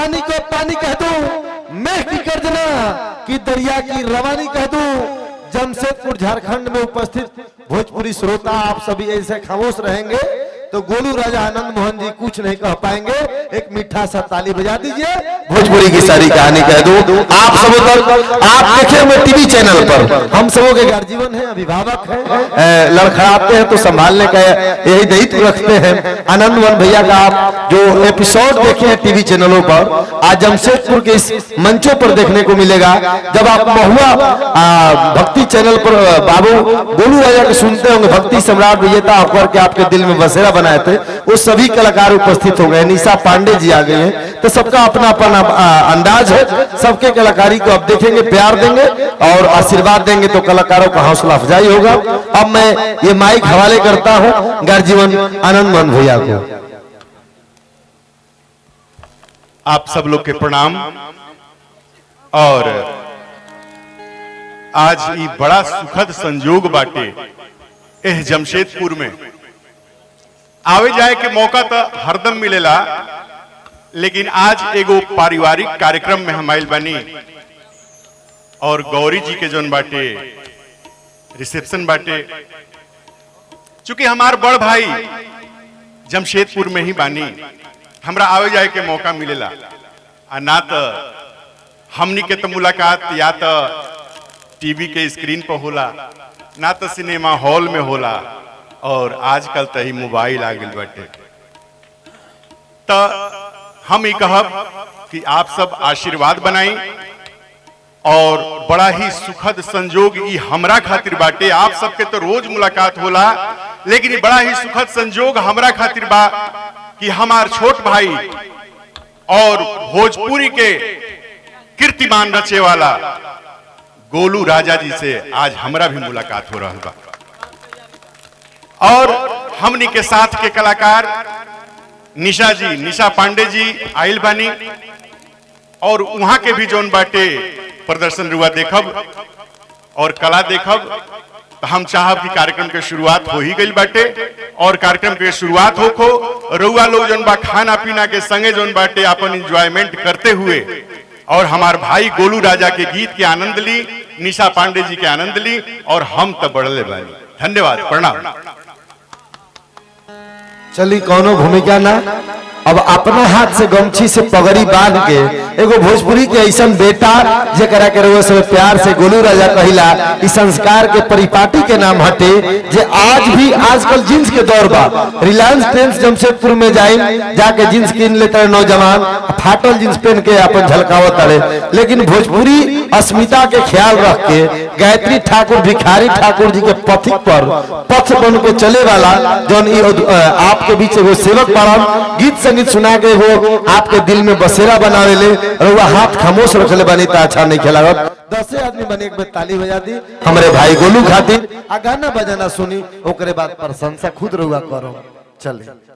पानी को पानी कह दूं, मेघ की गर्जना कि दरिया की रवानी कह दूं। जमशेदपुर झारखंड में उपस्थित भोजपुरी श्रोता आप सभी ऐसे खामोश रहेंगे तो गोलू राजा आनंद मोहन जी कुछ नहीं कह पाएंगे। एक मीठा सा ताली बजा दीजिए, भोजपुरी की सारी कहानी कह दूं। आप सब आप देखे हुए टीवी चैनल पर हम सबों के गार्जियन है, अभिभावक है, लड़खड़ाते हैं तो संभालने का यही दायित्व रखते हैं। आनंद मोहन भैया का आप जो एपिसोड देखे हैं टीवी चैनलों पर, आज जमशेदपुर के इस मंचों पर देखने को मिलेगा। जब आप महुआ भक्ति चैनल पर बाबू गोलू राजा के सुनते होंगे, भक्ति सम्राट विजेता होकर के आपके दिल में बसेरा बनाए थे, वो सभी कलाकार उपस्थित हो गए। निशा पांडे जी आ गए हैं, तो सबका अपना अपना अंदाज है। सबके कलाकारी को आप देखेंगे, प्यार देंगे और आशीर्वाद देंगे तो कलाकारों का हौसला अफजाई होगा। अब मैं ये माइक हवाले करता हूं गार्जियन आनंद मोहन भैया को। आप सब लोग के प्रणाम। और आज ये बड़ा सुखद संयोग बाटे एह जमशेदपुर में आवे जाए के मौका तो हरदम मिलेला, लेकिन आज एगो पारिवारिक कार्यक्रम में हम आइल बानी और गौरी जी के जोन बाटे रिसेप्शन बाटे। चूंकि हमार बड़ भाई जमशेदपुर में ही बानी, हमरा आवे जाए के मौका मिलेला। ना तो हमनी के तो मुलाकात या तो टीवी के स्क्रीन पर होला, ना तो सिनेमा हॉल में होला, और आजकल तो ही मोबाइल आ गई बाटे। तो हम ही कहब कि आप सब आशीर्वाद बनाई और बड़ा ही सुखद संजोग ई हमरा खातिर बाटे। आप सबके तो रोज मुलाकात होला, लेकिन ये बड़ा ही सुखद संजोग हमरा खातिर बा कि हमार छोट भाई और भोजपुरी के कीर्तिमान रचे वाला गोलू राजा जी से आज हमरा भी मुलाकात हो रहा बा। और हमनी के साथ के कलाकार निशा जी, निशा पांडे जी आइल बानी, और वहां के भी जोन बाटे प्रदर्शन रुआ देखब और कला देखब। तो हम चाहब कि कार्यक्रम के शुरुआत हो ही गई बाटे, और कार्यक्रम के शुरुआत होखो रुआ लोग जोन बा खाना पीना के संगे जोन बाटे अपन एंजॉयमेंट करते हुए और हमार भाई गोलू राजा के गीत के आनंद ली, निशा पांडे जी के आनंद ली, और हम तो बढ़ले बानी। धन्यवाद, प्रणाम। चली कौनो भूमिका ना, अब अपना हाथ से गमछी से पगड़ी बांध के एगो भोजपुरी के ऐसा बेटा जेकरा के रउआ सब प्यार से गोलू राजा कहिला, इस संस्कार के परिपाटी के नाम हटे। जे आज भी आजकल जींस के दौर बा, रिलायंस ट्रेंड्स जमशेदपुर में जाए जाके जींस किन लेते हैं नौजवान, फाटल जींस पहन के अपन झलकावत अड़े। लेकिन भोजपुरी अस्मिता के ख्याल रख के गायत्री ठाकुर भिखारी ठाकुर जी के पथिक पर पथ बन के चले वाला जौन आपके बीच एगो सेवक पारम गीत संगीत सुना के वो आपके दिल में बसेरा बनावे ले, और वह हाथ खामोश रखले बनी तो अच्छा नहीं खेला। 10 आदमी बने एक बार ताली बजा दी हमारे भाई गोलू खातिर। आ गाना बजाना सुनी, ओकरे बाद प्रशंसा खुद रुआ करो। चले।